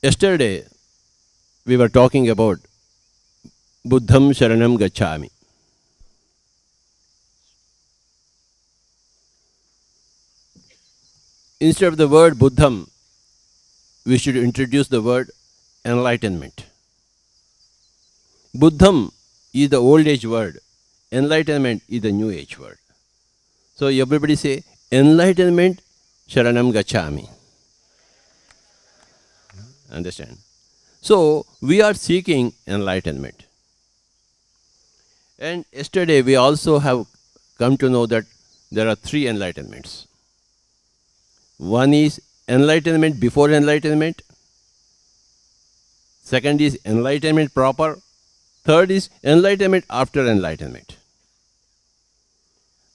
Yesterday, we were talking about Buddham Sharanam Gacchami. Instead of the word Buddham, we should introduce the word enlightenment. Buddham is the old age word, enlightenment is the new age word. So everybody say, enlightenment Sharanam Gacchami. Understand? So we are seeking enlightenment. And yesterday we also have come to know that there are three enlightenments. One is enlightenment before enlightenment. Second is enlightenment proper. Third is enlightenment after enlightenment.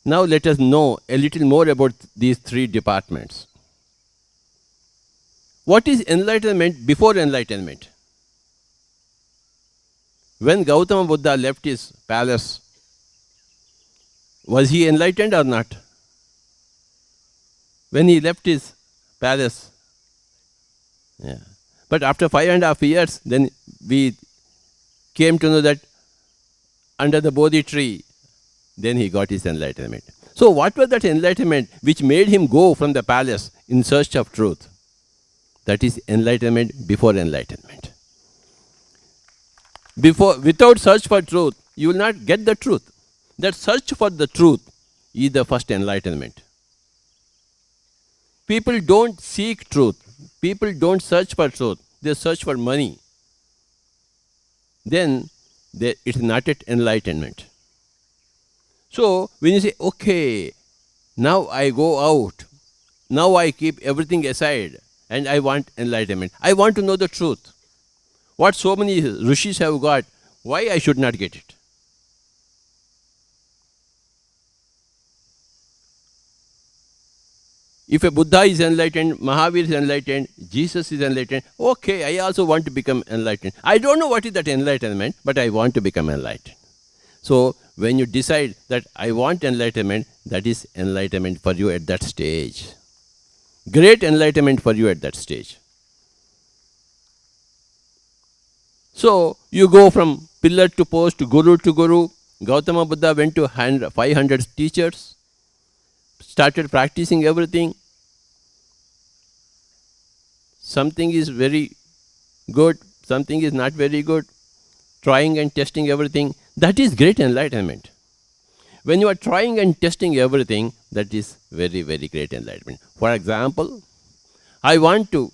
Now let us know a little more about these three departments. What is enlightenment before enlightenment? When Gautama Buddha left his palace, was he enlightened or not? When he left his palace. Yeah. But after 5.5 years, then we came to know that under the Bodhi tree, then he got his enlightenment. So what was that enlightenment which made him go from the palace in search of truth? That is enlightenment before enlightenment. Without search for truth, you will not get the truth. That search for the truth is the first enlightenment. People don't seek truth. People don't search for truth. They search for money. Then it's not at enlightenment. So when you say, okay, now I go out, now I keep everything aside and I want enlightenment. I want to know the truth. What so many rishis have got, why I should not get it? If a Buddha is enlightened, Mahavir is enlightened, Jesus is enlightened, okay, I also want to become enlightened. I don't know what is that enlightenment, but I want to become enlightened. So when you decide that I want enlightenment, that is enlightenment for you at that stage. Great enlightenment for you at that stage. So you go from pillar to post, guru to guru. Gautama Buddha went to 500 teachers, started practicing everything. Something is very good, something is not very good. Trying and testing everything. That is great enlightenment. When you are trying and testing everything, that is very, very great enlightenment. For example, I want to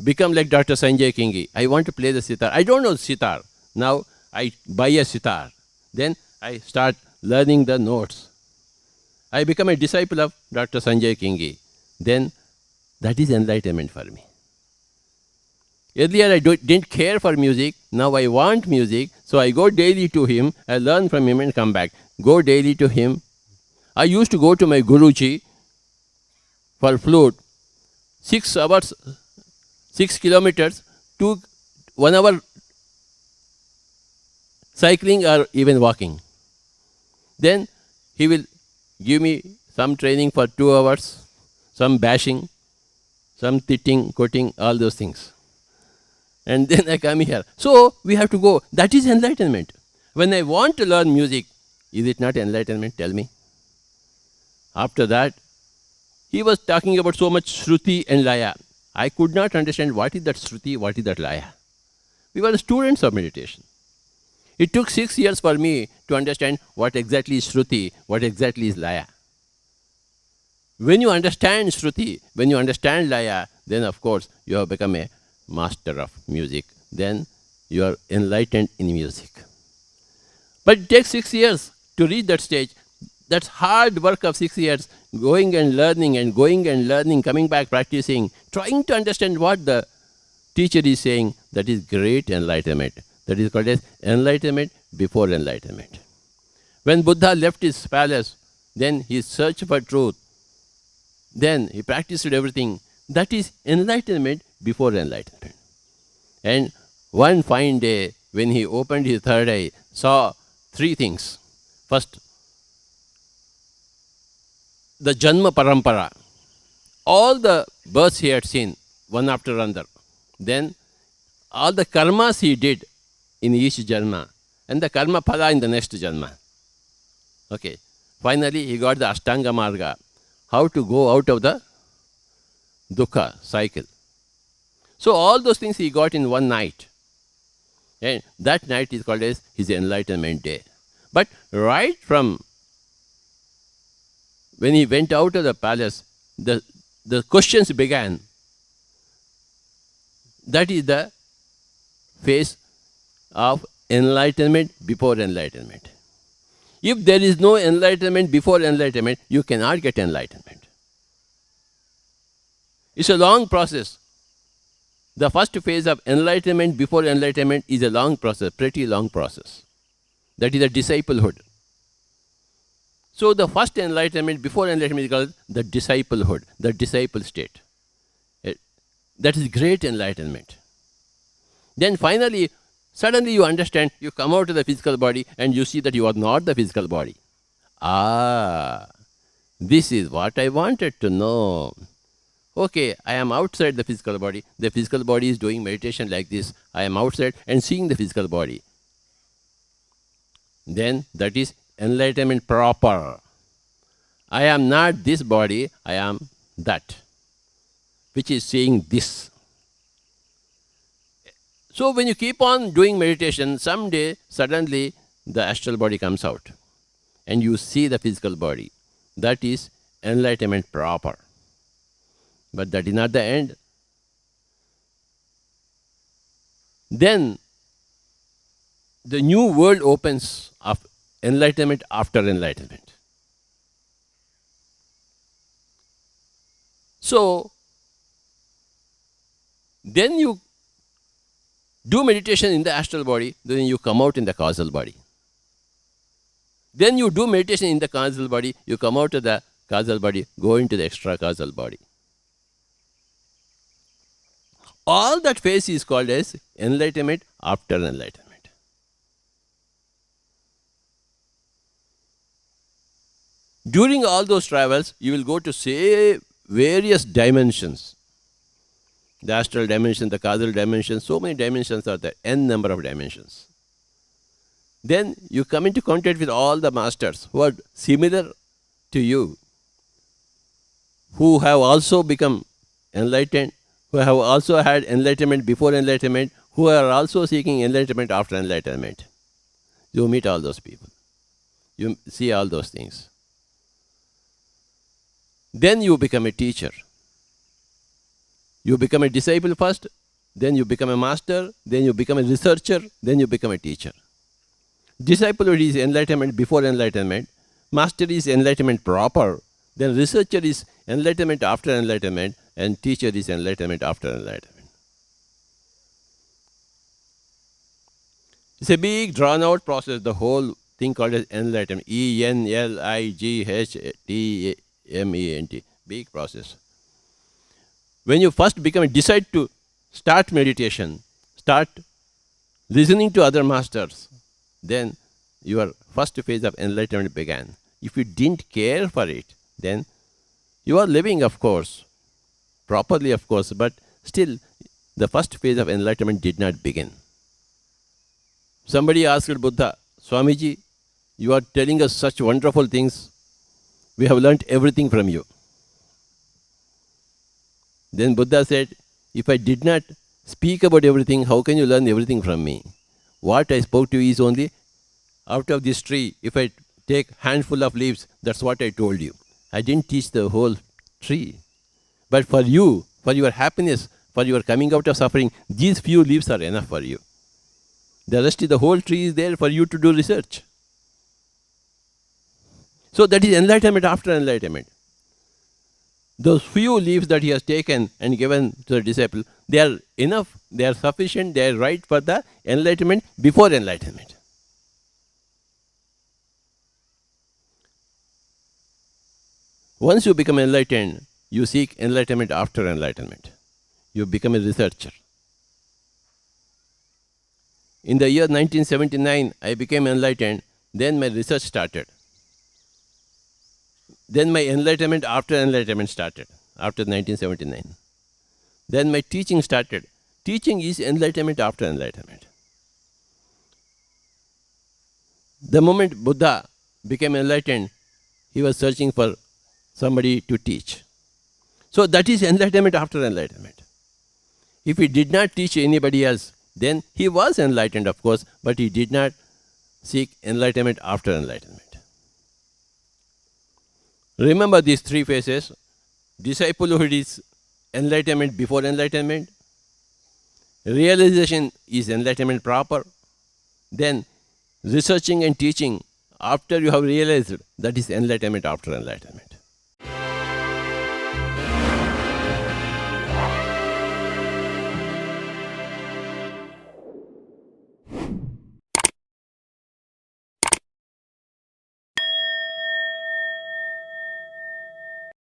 become like Dr. Sanjay Kingi. I want to play the sitar. I don't know sitar. Now I buy a sitar. Then I start learning the notes. I become a disciple of Dr. Sanjay Kingi. Then that is enlightenment for me. Earlier I didn't care for music. Now I want music. So I go daily to him. I learn from him and come back. Go daily to him. I used to go to my Guruji for flute. 6 hours, 6 kilometers, 1 hour cycling or even walking. Then he will give me some training for 2 hours, some bashing, some titting, quoting, all those things. And then I come here. So we have to go. That is enlightenment. When I want to learn music, is it not enlightenment? Tell me. After that, he was talking about so much Shruti and Laya. I could not understand what is that Shruti, what is that Laya. We were the students of meditation. It took 6 years for me to understand what exactly is Shruti, what exactly is Laya. When you understand Shruti, when you understand Laya, then of course you have become a master of music. Then you are enlightened in music. But it takes 6 years to reach that stage. That's hard work of 6 years, going and learning, coming back, practicing, trying to understand what the teacher is saying. That is great enlightenment. That is called as enlightenment before enlightenment. When Buddha left his palace, then he searched for truth. Then he practiced everything. That is enlightenment before enlightenment. And one fine day, when he opened his third eye, saw 3 things. First, the Janma Parampara. All the births he had seen, one after another. Then all the karmas he did in each janma and the karma phala in the next janma. Okay. Finally, he got the Ashtanga Marga, how to go out of the dukkha cycle. So all those things he got in one night. And that night is called as his enlightenment day. But right from when he went out of the palace, the questions began. That is the phase of enlightenment before enlightenment. If there is no enlightenment before enlightenment, you cannot get enlightenment. It's a long process. The first phase of enlightenment before enlightenment is a long process, pretty long process. That is the disciplehood. So the first enlightenment before enlightenment is called the disciplehood, the disciple state. That is great enlightenment. Then finally, suddenly you understand, you come out of the physical body and you see that you are not the physical body. This is what I wanted to know. Okay, I am outside the physical body. The physical body is doing meditation like this. I am outside and seeing the physical body. Then that is enlightenment proper. I am not this body, I am that, which is seeing this. So when you keep on doing meditation, someday, suddenly, the astral body comes out and you see the physical body. That is enlightenment proper. But that is not the end. Then the new world opens of enlightenment after enlightenment. So, then you do meditation in the astral body, then you come out in the causal body. Then you do meditation in the causal body, you come out of the causal body, go into the extra causal body. All that phase is called as enlightenment after enlightenment. During all those travels, you will go to say various dimensions. The astral dimension, the causal dimension, so many dimensions are there, n number of dimensions. Then you come into contact with all the masters who are similar to you, who have also become enlightened, who have also had enlightenment before enlightenment, who are also seeking enlightenment after enlightenment. You meet all those people. You see all those things. Then you become a teacher. You become a disciple first, then you become a master, then you become a researcher, then you become a teacher. Disciple is enlightenment before enlightenment, master is enlightenment proper, then researcher is enlightenment after enlightenment, and teacher is enlightenment after enlightenment. It's a big drawn out process, the whole thing called as enlightenment. ENLIGHTMENT. Big process. When you first decide to start meditation, start listening to other masters, then your first phase of enlightenment began. If you didn't care for it, then you are living, of course, properly, of course, but still the first phase of enlightenment did not begin. Somebody asked Buddha, Swamiji, you are telling us such wonderful things. We have learnt everything from you. Then Buddha said, if I did not speak about everything, how can you learn everything from me? What I spoke to you is only, out of this tree, if I take handful of leaves, that's what I told you. I didn't teach the whole tree. But for you, for your happiness, for your coming out of suffering, these few leaves are enough for you. The rest of the whole tree is there for you to do research. So that is enlightenment after enlightenment. Those few leaves that he has taken and given to the disciple, they are enough, they are sufficient, they are right for the enlightenment before enlightenment. Once you become enlightened, you seek enlightenment after enlightenment. You become a researcher. In the year 1979, I became enlightened, then my research started. Then my enlightenment after enlightenment started, after 1979. Then my teaching started. Teaching is enlightenment after enlightenment. The moment Buddha became enlightened, he was searching for somebody to teach. So that is enlightenment after enlightenment. If he did not teach anybody else, then he was enlightened, of course, but he did not seek enlightenment after enlightenment. Remember these three phases. Disciplehood is enlightenment before enlightenment. Realization is enlightenment proper. Then researching and teaching after you have realized, that is enlightenment after enlightenment.